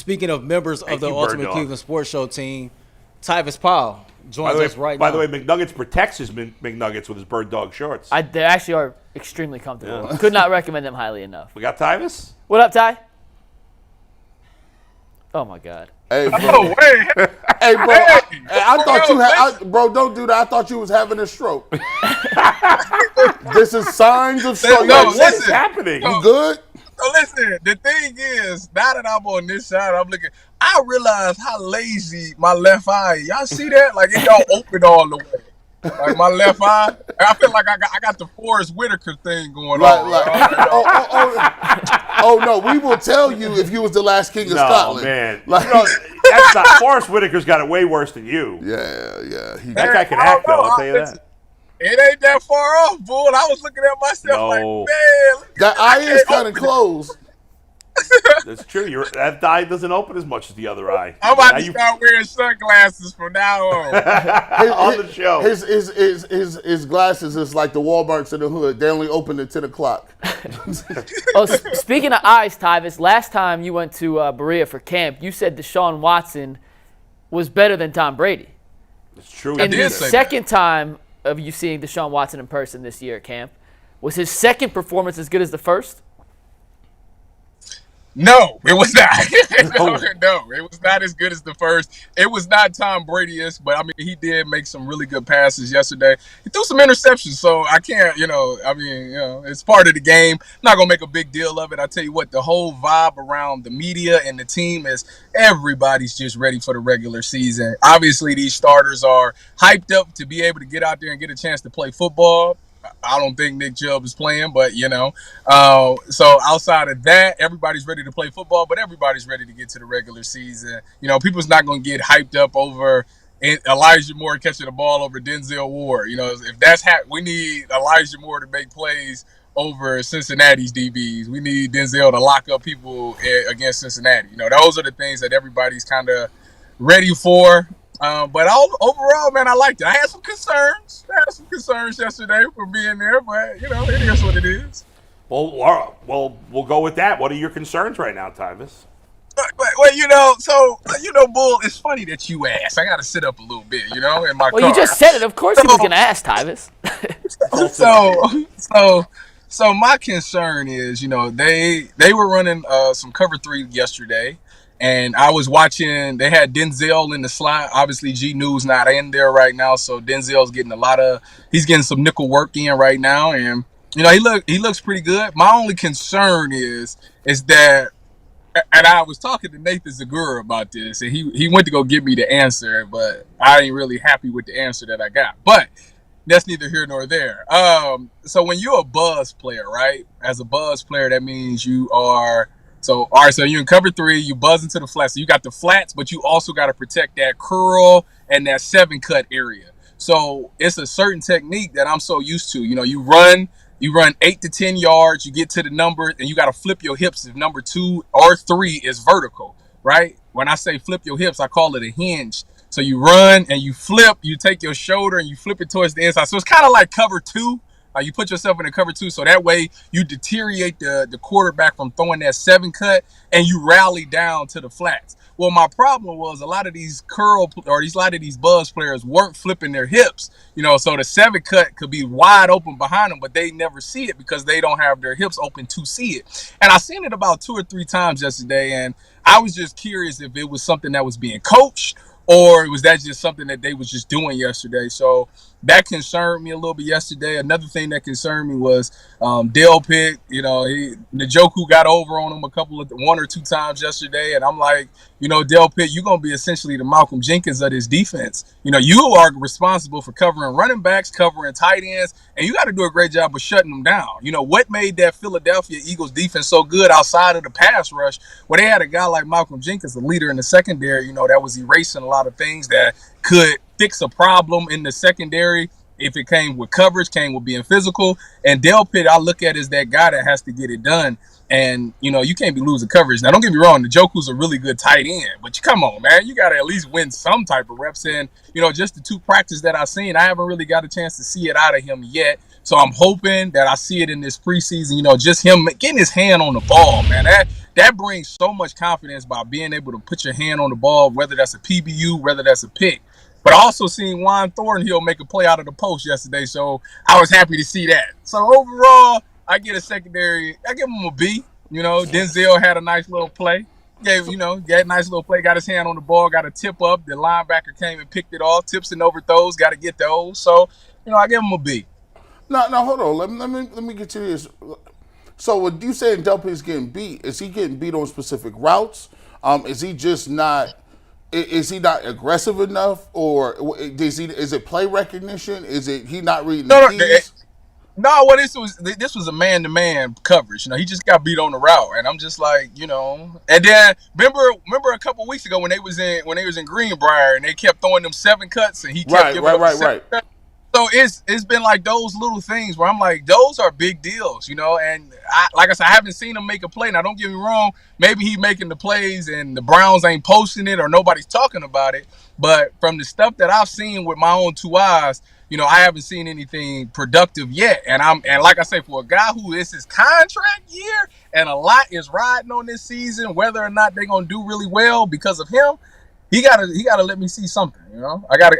speaking of members of the you, Ultimate Bird Cleveland Sports Show team, Tyvis Powell joins us right now. By the way, McNuggets protects his McNuggets with his Bird Dog shorts. They actually are extremely comfortable. Yeah. Could not recommend them highly enough. We got Tyvis? What up, Ty? Oh, my God. Hey, bro. Oh, wait. Hey, bro. I thought you had... Bro, don't do that. I thought you was having a stroke. This is signs of stroke. No, what is happening? You good? So listen, the thing is, now that I'm on this side, I'm looking. I realize how lazy my left eye. Y'all see that? Like it don't open all the way. Like my left eye, I feel like I got the Forrest Whitaker thing going on. Oh no, we will tell you if you was the last king of Scotland. No, man. That's not. Forrest Whitaker's got it way worse than you. Yeah. That guy can act, though. I'll tell you that. It ain't that far off, bull. I was looking at myself like, man. That eye is kind of closed. That's true. That eye doesn't open as much as the other eye. I'm about to start wearing sunglasses from now on. On the show. His glasses is like the Walmarts in the hood. They only open at 10 o'clock. Speaking of eyes, Tyvis, last time you went to Berea for camp, you said DeSean Watson was better than Tom Brady. It's true. And the second time of you seeing DeSean Watson in person this year at camp, was his second performance as good as the first? No, it was not. No, it was not as good as the first. It was not Tom Brady-ish, but I mean, he did make some really good passes yesterday. He threw some interceptions, so I can't, it's part of the game. I'm not going to make a big deal of it. I tell you what, the whole vibe around the media and the team is everybody's just ready for the regular season. Obviously, these starters are hyped up to be able to get out there and get a chance to play football. I don't think Nick Chubb is playing, but, so outside of that, everybody's ready to play football, but everybody's ready to get to the regular season. People's not going to get hyped up over Elijah Moore catching the ball over Denzel Ward. If that's we need Elijah Moore to make plays over Cincinnati's DBs. We need Denzel to lock up people against Cincinnati. Those are the things that everybody's kind of ready for. But overall, man, I liked it. I had some concerns. Yesterday for being there, but, it is what it is. Well, we'll go with that. What are your concerns right now, Tyvis? Well, Bull, it's funny that you asked. I got to sit up a little bit, in my car. Well, you just said it. Of course he was going to ask, Tyvis. So my concern is, they were running some cover 3 yesterday. And I was watching, they had Denzel in the slot. Obviously, G News not in there right now. So Denzel's getting he's getting some nickel work in right now. And, he looks pretty good. My only concern is that, and I was talking to Nathan Zagura about this, and he went to go give me the answer, but I ain't really happy with the answer that I got. But that's neither here nor there. So when you're a buzz player, right? As a buzz player, that means you are... So you're in cover 3, you buzz into the flats. So you got the flats, but you also got to protect that curl and that 7-cut area. So it's a certain technique that I'm so used to. You run 8 to 10 yards, you get to the number, and you got to flip your hips if number 2 or 3 is vertical, right? When I say flip your hips, I call it a hinge. So you run and you flip, you take your shoulder and you flip it towards the inside. So it's kind of like cover 2. You put yourself in a cover 2, so that way you deteriorate the quarterback from throwing that 7-cut and you rally down to the flats. Well, my problem was a lot of these buzz players weren't flipping their hips, so the 7-cut could be wide open behind them, but they never see it because they don't have their hips open to see it. And I seen it about 2 or 3 times yesterday, and I was just curious if it was something that was being coached or was that just something that they was just doing yesterday. So that concerned me a little bit yesterday. Another thing that concerned me was Delpit. Njoku got over on him 1 or 2 times yesterday, and I'm like, Delpit, you're gonna be essentially the Malcolm Jenkins of this defense. You are responsible for covering running backs, covering tight ends, and you got to do a great job of shutting them down. What made that Philadelphia Eagles defense so good outside of the pass rush? Well, they had a guy like Malcolm Jenkins, the leader in the secondary. That was erasing a lot of things that could fix a problem in the secondary if it came with coverage, came with being physical. And Delpit, I look at as that guy that has to get it done. And, you can't be losing coverage. Now, don't get me wrong, Njoku's a really good tight end. But come on, man, you got to at least win some type of reps in. Just the 2 practices that I've seen, I haven't really got a chance to see it out of him yet. So I'm hoping that I see it in this preseason. Just him getting his hand on the ball, man. That brings so much confidence by being able to put your hand on the ball, whether that's a PBU, whether that's a pick. But I also seen Juan Thornhill make a play out of the post yesterday, so I was happy to see that. So overall, I get a secondary. I give him a B. Denzel had a nice little play. Had a nice little play. Got his hand on the ball. Got a tip up. The linebacker came and picked it off. Tips and overthrows. Got to get those. So I give him a B. No, hold on. Let me get to this. So, what you saying Delpit is getting beat? Is he getting beat on specific routes? Is he just not? Is he not aggressive enough, or is it play recognition? Is it he not reading the keys? No, this was a man-to-man coverage. He just got beat on the route, and I'm just like, And then remember a couple weeks ago when they was in Greenbrier and they kept throwing them 7 cuts, and he kept giving up 7 cuts. So it's been like those little things where I'm like, those are big deals, and like I said, I haven't seen him make a play. Now, don't get me wrong, maybe he making the plays and the Browns ain't posting it or nobody's talking about it. But from the stuff that I've seen with my own 2 eyes, I haven't seen anything productive yet. And like I say, for a guy who is his contract year and a lot is riding on this season, whether or not they're gonna do really well because of him, he gotta let me see something.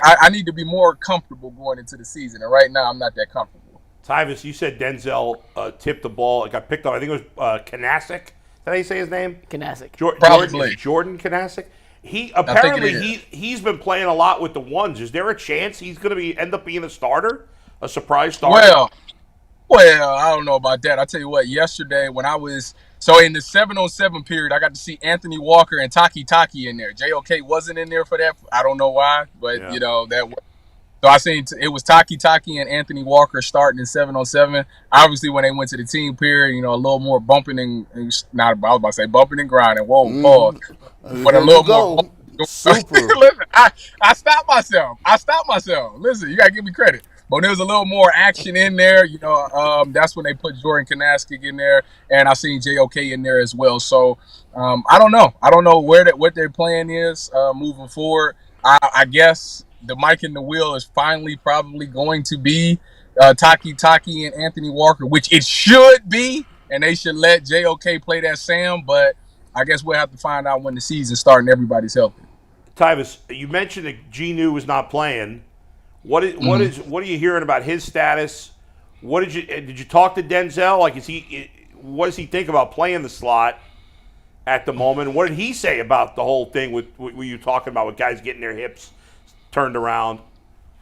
I need to be more comfortable going into the season, and right now I'm not that comfortable. Tyvis, you said Denzel tipped the ball. It got picked up. I think it was Kanasic. Did I say his name? Kanasic. Probably. Jordan Kanasic. He apparently he's been playing a lot with the ones. Is there a chance he's going to end up being a starter, a surprise starter? Well, I don't know about that. I tell you what, yesterday when I was in the 7-on-7 period, I got to see Anthony Walker and Taki in there. JOK wasn't in there for that. I don't know why, but that. So I seen it was Taki and Anthony Walker starting in 7-on-7. Obviously, when they went to the team period, a little more bumping and not. I was about to say bumping and grinding. Whoa, pause. But a little more. Super. Listen, I stopped myself. Listen, you gotta give me credit. But there was a little more action in there. That's when they put Jordan Kanasic in there, and I seen JOK in there as well. So I don't know. I don't know what their plan is moving forward. I guess the mic and the wheel is finally probably going to be Taki and Anthony Walker, which it should be, and they should let JOK play that Sam. But I guess we'll have to find out when the season's starting. Everybody's healthy. Tyvis, you mentioned that Genu was not playing. What are you hearing about his status? Did you talk to Denzel? What does he think about playing the slot at the moment? What did he say about the whole thing with what you talking about with guys getting their hips turned around?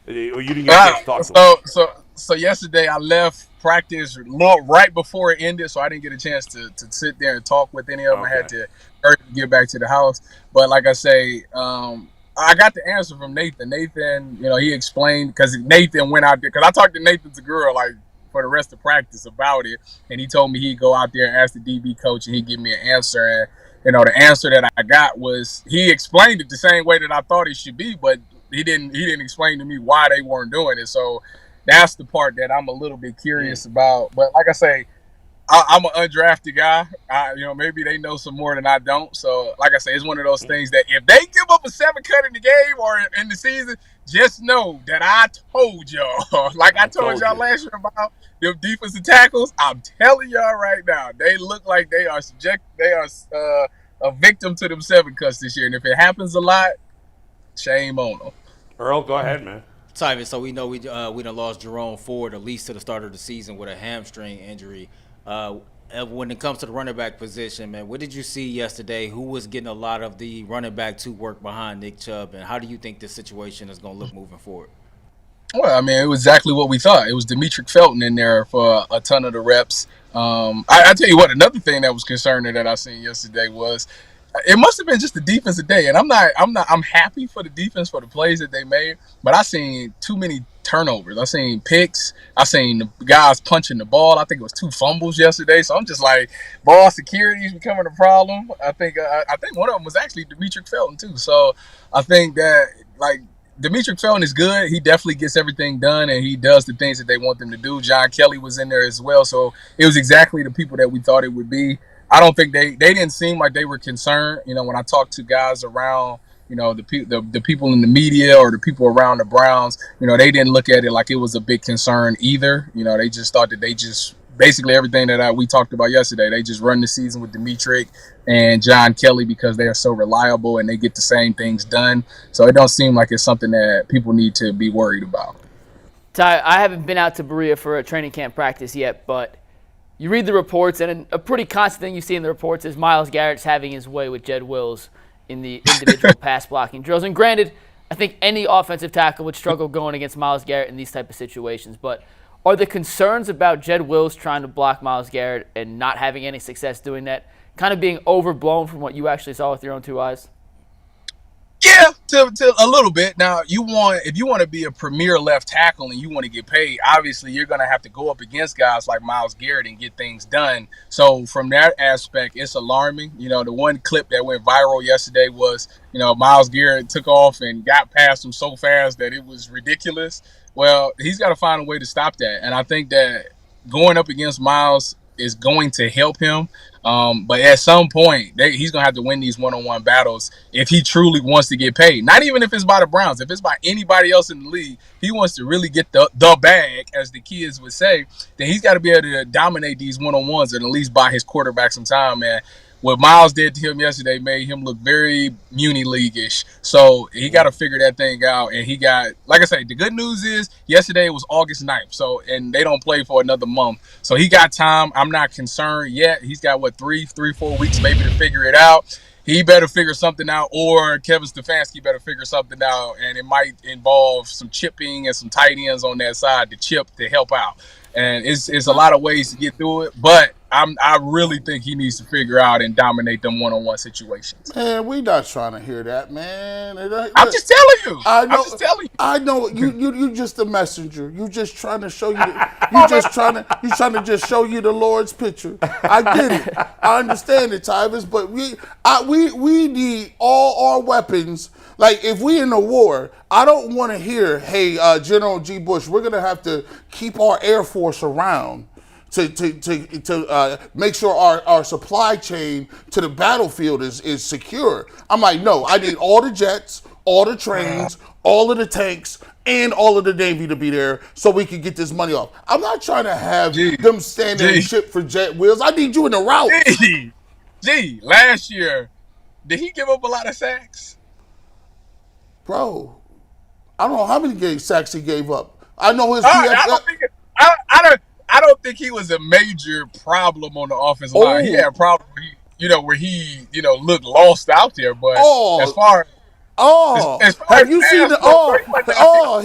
Or you didn't get a chance to talk to him? So yesterday I left practice right before it ended, so I didn't get a chance to sit there and talk with any of them. Okay. I had to get back to the house. But like I say, I got the answer from Nathan. Nathan, he explained, because Nathan went out there, because I talked to Nathan Segura for the rest of practice about it, and he told me he'd go out there and ask the DB coach, and he'd give me an answer. And the answer that I got was, he explained it the same way that I thought it should be, but he didn't explain to me why they weren't doing it. So that's the part that I'm a little bit curious about. But like I say, I'm an undrafted guy. Maybe they know some more than I don't. So, like I say, it's one of those things that if they give up a 7 cut in the game or in the season, just know that I told y'all. Like I told y'all last year about the defensive tackles. I'm telling y'all right now, they look like they are a victim to them 7 cuts this year. And if it happens a lot, shame on them. Earl, go ahead, man. Tyvis, so we know we done lost Jerome Ford at least to the start of the season with a hamstring injury. When it comes to the running back position, man, what did you see yesterday? Who was getting a lot of the running back 2 work behind Nick Chubb, and how do you think this situation is going to look moving forward? Well, I mean, it was exactly what we thought. It was Demetric Felton in there for a ton of the reps. I tell you what, another thing that was concerning that I seen yesterday was it must have been just the defensive day, and I'm happy for the defense for the plays that they made, but I seen too many turnovers. I seen picks. I seen the guys punching the ball. I think it was 2 fumbles yesterday. So I'm just like, ball security is becoming a problem. I think one of them was actually Demetric Felton too. So I think that Demetric Felton is good. He definitely gets everything done, and he does the things that they want them to do. John Kelly was in there as well. So it was exactly the people that we thought it would be. I don't think they didn't seem like they were concerned. When I talked to guys around the people in the media or the people around the Browns, they didn't look at it like it was a big concern either. They just thought that they just basically everything that we talked about yesterday. They just run the season with Demetric and John Kelly because they are so reliable and they get the same things done. So it don't seem like it's something that people need to be worried about. Ty, I haven't been out to Berea for a training camp practice yet, but you read the reports, and a pretty constant thing you see in the reports is Myles Garrett's having his way with Jed Wills in the individual pass blocking drills. And granted, I think any offensive tackle would struggle going against Myles Garrett in these type of situations. But are the concerns about Jed Wills trying to block Myles Garrett and not having any success doing that kind of being overblown from what you actually saw with your own two eyes? Yeah, to a little bit. Now, if you want to be a premier left tackle and you want to get paid, obviously you're going to have to go up against guys like Myles Garrett and get things done. So from that aspect, it's alarming. The one clip that went viral yesterday was, Myles Garrett took off and got past him so fast that it was ridiculous. Well, he's got to find a way to stop that. And I think that going up against Myles is going to help him. But at some point, he's going to have to win these one-on-one battles if he truly wants to get paid. Not even if it's by the Browns. If it's by anybody else in the league, he wants to really get the bag, as the kids would say, then he's got to be able to dominate these one-on-ones and at least buy his quarterback some time, man. What Myles did to him yesterday made him look very Muni League-ish. So he got to figure that thing out. And he got, like I say, the good news is yesterday was August 9th. And they don't play for another month. So he got time. I'm not concerned yet. He's got, 4 weeks maybe to figure it out. He better figure something out, or Kevin Stefanski better figure something out. And it might involve some chipping and some tight ends on that side to chip to help out. And it's a lot of ways to get through it. But I really think he needs to figure out and dominate them one-on-one situations. Man, we not trying to hear that, man. I'm just telling you. I'm just telling you. I know you just a messenger. You just trying to show you. You trying to just show you the Lord's picture. I get it. I understand it, Tyvis. But we need all our weapons. Like if we in a war, I don't want to hear, hey, General G. Bush, we're gonna have to keep our Air Force around to make sure our supply chain to the battlefield is secure. I'm like, no, I need all the jets, all the trains, all of the tanks, and all of the Navy to be there so we can get this money off. I'm not trying to have them stand there and ship for Jed Wills. I need you in the route. Last year, did he give up a lot of sacks? Bro, I don't know how many sacks he gave up. I know his I don't think he was a major problem on the offensive line. He had a problem where he looked lost out there. But as far as have you seen the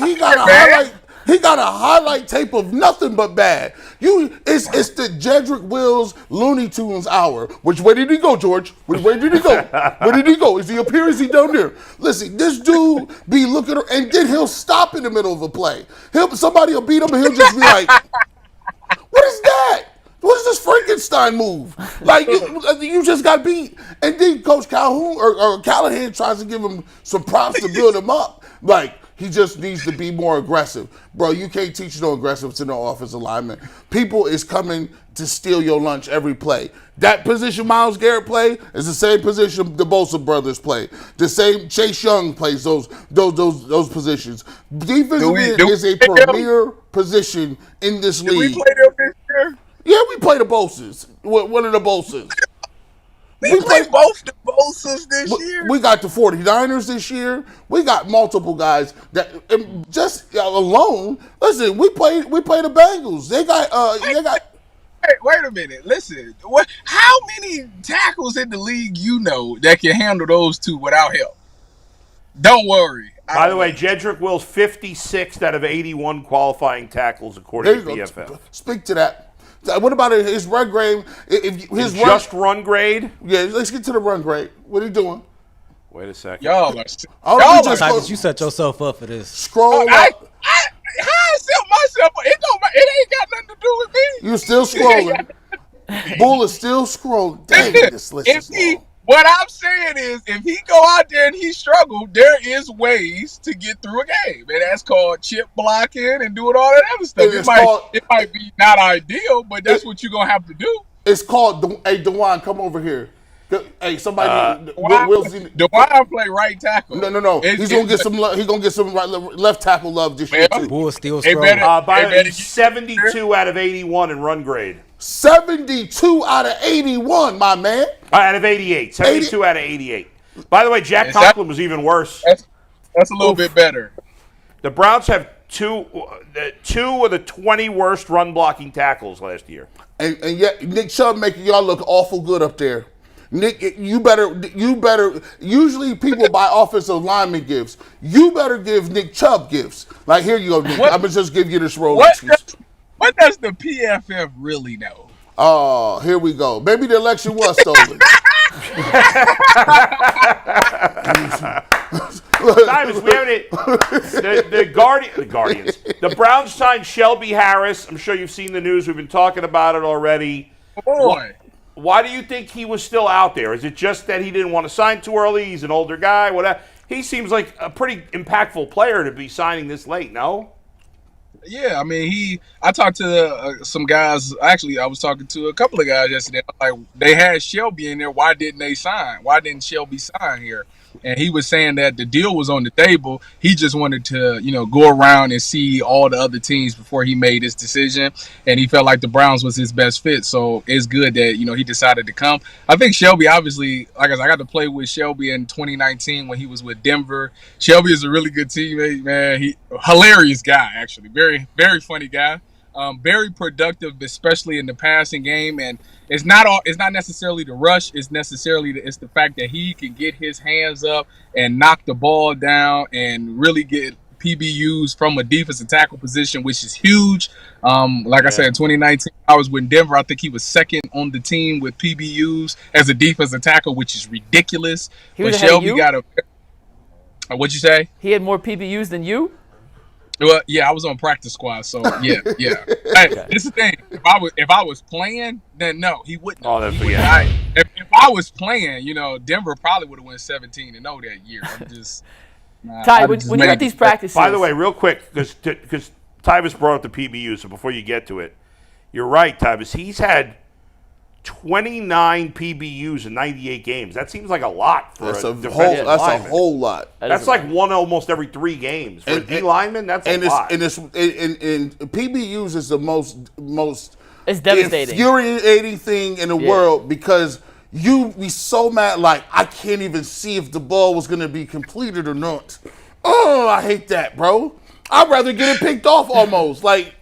he got a highlight? He got a highlight tape of nothing but bad. It's the Jedrick Wills Looney Tunes hour. Which way did he go, George? Which way did he go? Where did he go? Is he up here? Is he down there? Listen, this dude be looking, and then he'll stop in the middle of a play. Somebody will beat him, and he'll just be like, "What is that? What is this Frankenstein move? Like you just got beat." And then Coach Calhoun or Callahan tries to give him some props to build him up. Like he just needs to be more aggressive, bro. You can't teach no aggressive to no offensive lineman. People is coming to steal your lunch every play. That position Myles Garrett play is the same position the Bosa brothers play. The same Chase Young plays those positions. Defensive end is a premier position in this league. Did we play them this year? Yeah, we play the Bosas. One of the Bosas. We played both the Bosas this year. We got the 49ers this year. We got multiple guys that just alone. Listen, we play the Bengals. They got. Wait a minute. Listen, how many tackles in the league that can handle those two without help? Don't worry. By the way, Jedrick Wills 56 out of 81 qualifying tackles according to PFF. Speak to that. What about his run grade? Run grade? Yeah, let's get to the run grade. What are you doing? Wait a second. Tyvis, you set yourself up for this. Scroll up. How I set myself up? It ain't got nothing to do with me. You still scrolling. Bull is still scrolling. Dang, this list is long. What I'm saying is, if he go out there and he struggled, there is ways to get through a game, and that's called chip blocking and doing all that other stuff. It might be not ideal, but that's what you're gonna have to do. It's called. Hey, DeJuan, come over here. Hey, somebody. DeWine play right tackle. No. He's gonna get some. He's gonna get some left tackle love this year too. Bulls still They strong. By the way, he's 72 out of 81 in run grade. 72 out of 81, my man. Out of 88. 72 out of 88. By the way, Jack Conklin was even worse. That's a little bit better. The Browns have two of the 20 worst run blocking tackles last year. And yet Nick Chubb making y'all look awful good up there. Nick, you better. Usually people buy offensive lineman gifts. You better give Nick Chubb gifts. Like, here you go, Nick. I'm gonna just give you this Rolex. What does the PFF really know? Oh, here we go. Maybe the election was stolen. Tyvis, we haven't. The Guardians. The Browns signed Shelby Harris. I'm sure you've seen the news. We've been talking about it already. Boy. Why do you think he was still out there? Is it just that he didn't want to sign too early? He's an older guy. Whatever. He seems like a pretty impactful player to be signing this late. No. Yeah, I mean, I talked to some guys. Actually, I was talking to a couple of guys yesterday. Like, they had Shelby in there. Why didn't they sign? Why didn't Shelby sign here? And he was saying that the deal was on the table. He just wanted to, go around and see all the other teams before he made his decision. And he felt like the Browns was his best fit. So it's good that, he decided to come. I think Shelby, obviously, like I said, I got to play with Shelby in 2019 when he was with Denver. Shelby is a really good teammate, man. Hilarious guy, actually. Very, very funny guy. Very productive, especially in the passing game. And it's not necessarily the rush. It's the fact that he can get his hands up and knock the ball down and really get PBUs from a defensive tackle position, which is huge. I said, in 2019, I was with Denver. I think he was second on the team with PBUs as a defensive tackle, which is ridiculous. But Shelby got a. What'd you say? He had more PBUs than you? Well, yeah, I was on practice squad, so yeah. Hey, this is the thing. If I was playing, then no, he wouldn't. Oh, that's if I was playing, Denver probably would have won 17-0 that year. I'm just. Ty, when you're at these practices. By the way, real quick, because Tyvis brought up the PBU, so before you get to it, you're right, Tyvis. He's had 29 PBUs in 98 games. That seems like a lot for that's a defensive lineman. That's a whole lot. That's like one almost every 3 games. For a D lineman, that's a lot. And PBUs is the most it's devastating, infuriating thing in the world, because you be so mad, like, I can't even see if the ball was going to be completed or not. Oh, I hate that, bro. I'd rather get it picked off almost. Like,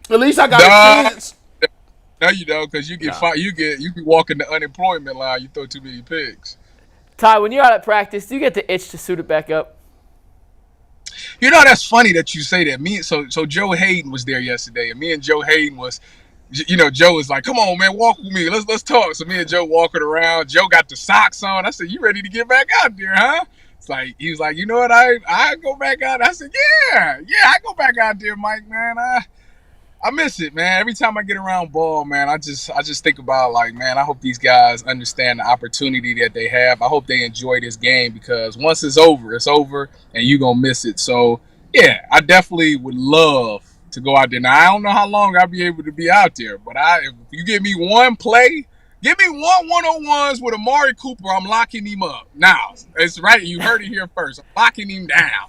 at least I got a chance. No, you don't, because you get you be walking the unemployment line. You throw too many picks. Ty, when you're out at practice, do you get the itch to suit it back up? That's funny that you say that. So Joe Hayden was there yesterday, and me and Joe Hayden was, Joe was like, "Come on, man, walk with me. Let's talk." So me and Joe walking around. Joe got the socks on. I said, "You ready to get back out there, huh?" It's like, he was like, "You know what? I go back out." I said, "Yeah, I go back out there, Mike, man. I miss it, man. Every time I get around ball, man, I just think about, like, man, I hope these guys understand the opportunity that they have. I hope they enjoy this game, because once it's over, and you're going to miss it. So, yeah, I definitely would love to go out there. Now, I don't know how long I'll be able to be out there, but if you give me one play, give me one one-on-ones with Amari Cooper, I'm locking him up. Now, it's right. You heard it here first. I'm locking him down.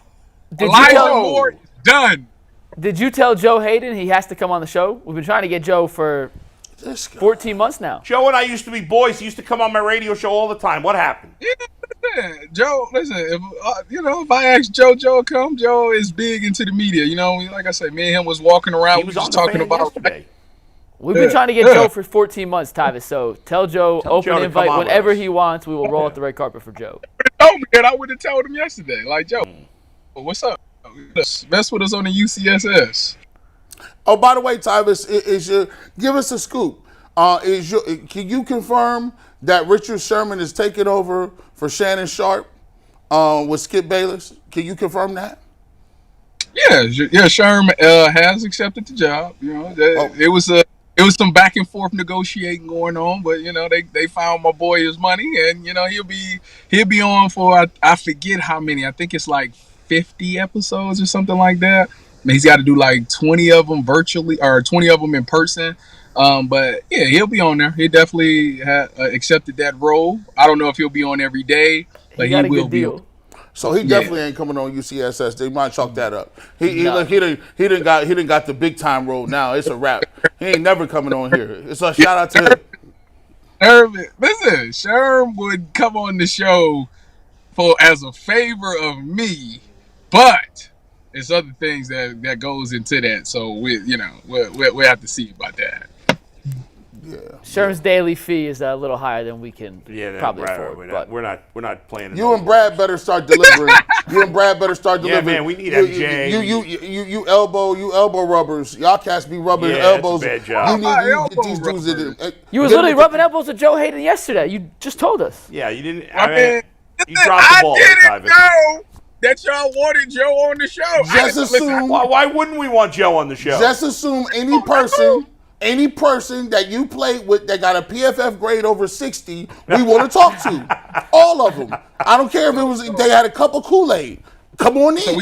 Elijah Moore, done. Did you tell Joe Hayden he has to come on the show? We've been trying to get Joe for 14 months now. Joe and I used to be boys. He used to come on my radio show all the time. What happened? Yeah, Joe, listen, if I ask Joe to come, Joe is big into the media. Like I said, me and him was walking around. He was just talking about yesterday. We've been trying to get Joe for 14 months, Tyvis. So tell Joe, open invite whenever he wants. We will roll out the red carpet for Joe. I would have told him yesterday. Like, Joe, what's up? Mess with us on the UCSS. Oh, by the way, Tyvis, give us a scoop. Can you confirm that Richard Sherman is taking over for Shannon Sharp with Skip Bayless? Can you confirm that? Yeah. Sherman has accepted the job. It was some back and forth negotiating going on, but they found my boy his money, and he'll be on for I forget how many. I think it's like 50 episodes or something like that. I mean, he's got to do like 20 of them virtually or 20 of them in person. But yeah, he'll be on there. He definitely accepted that role. I don't know if he'll be on every day, but He got a will good be deal. on. So he definitely ain't coming on UCSS. They might chalk that up. He No. didn't got the big time role now. It's a wrap. He ain't never coming on here. It's a shout out to him. Listen, Sherm would come on the show as a favor of me, but it's other things that goes into that. So we have to see about that. Yeah. Sherm's daily fee is a little higher than we can Yeah, probably right, afford. we're not playing. in You those and Brad better start delivering. Yeah, man, we need MJ. You elbow rubbers. Y'all cats be rubbing Yeah, elbows. that's a bad job. You get these dudes You was literally rubbing elbows with Joe Hayden yesterday. You just told us. Yeah, you didn't. I mean, you dropped the ball, I didn't Tyvis. know that y'all wanted Joe on the show. Just assume. Why wouldn't we want Joe on the show? Just assume any person that you played with that got a PFF grade over 60, we want to talk to. All of them. I don't care if they had a cup of Kool-Aid. Come on in. So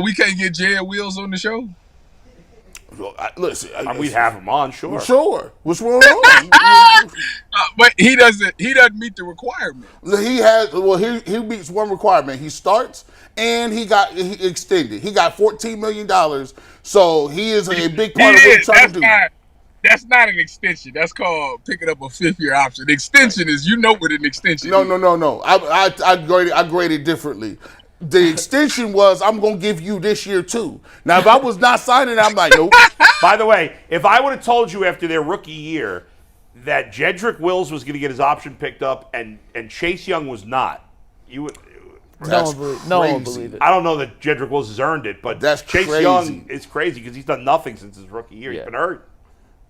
we can't get Jed Wills on the show. Listen, We'd have him on, sure. Sure. What's wrong? on? But he doesn't meet the requirement. He meets one requirement. He starts and he extended. He got $14 million. So he is a big part of what he's trying to do. That's not an extension. That's called picking up a 5th-year option. The extension is what an extension is. No. I graded differently. The extension was, I'm going to give you this year too. Now, if I was not signing, I'm like, nope. By the way, if I would have told you after their rookie year that Jedrick Wills was going to get his option picked up and Chase Young was not, you would. No one believed it. I don't know that Jedrick Wills has earned it, but That's Chase crazy. Young is crazy because he's done nothing since his rookie year. Yeah. He's been hurt.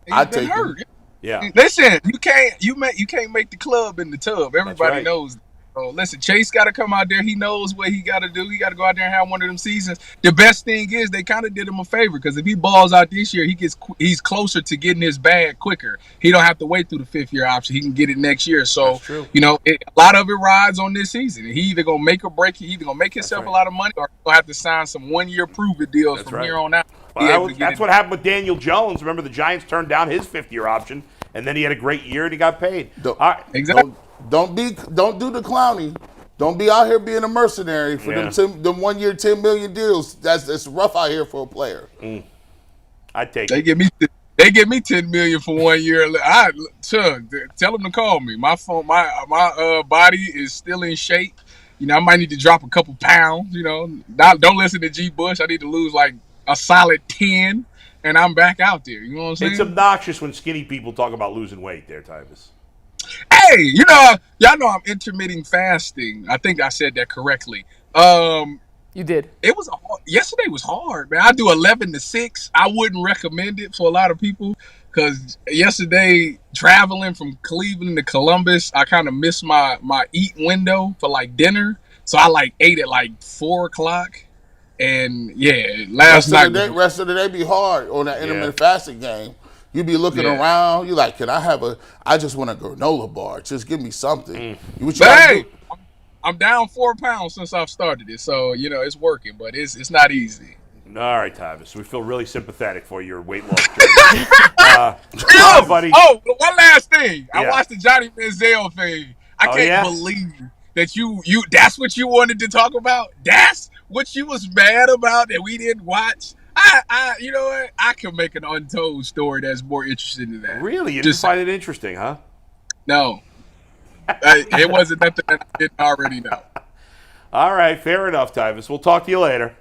He's been hurt. Yeah. Listen, you can't make the club in the tub. Everybody right. knows. So listen, Chase got to come out there. He knows what he got to do. He got to go out there and have one of them seasons. The best thing is they kind of did him a favor because if he balls out this year, he's closer to getting his bag quicker. He don't have to wait through the 5th-year option. He can get it next year. So That's true. a lot of it rides on this season. He either gonna make or break it. He either gonna make himself a lot of money or he'll have to sign some 1-year prove-it deals from here on out. Well, that's what happened with Daniel Jones. Remember, the Giants turned down his 5th-year option, and then he had a great year and he got paid. Exactly. Don't do the clowning. Don't be out here being a mercenary for them 1 year, $10 million deals. That's rough out here for a player. I'd take They it. give me $10 million for 1 year. Tell them to call me. My phone, my body is still in shape. I might need to drop a couple pounds. Don't listen to G. Bush. I need to lose like a solid 10, and I'm back out there. You know what I'm saying? It's obnoxious when skinny people talk about losing weight there, Tyvis. Hey, y'all know I'm intermittent fasting. I think I said that correctly. You did. Yesterday was hard, man. I do 11 to 6. I wouldn't recommend it for a lot of people because yesterday traveling from Cleveland to Columbus, I kind of missed my eat window for like dinner. So I ate at 4:00. And yeah, rest of the day be hard on that intermittent fasting game. You be looking around. You like, I just want a granola bar. Just give me something. I'm down 4 pounds since I've started it. So, it's working, but it's not easy. All right, Tyvis. We feel really sympathetic for your weight loss journey. Buddy. Oh, one last thing. I watched the Johnny Manziel thing. I can't believe that you that's what you wanted to talk about? That's what you was mad about that we didn't watch? You know what? I can make an untold story that's more interesting than that. Really? You didn't find it interesting, huh? No. It wasn't nothing that I didn't already know. All right, fair enough, Tyvis. We'll talk to you later.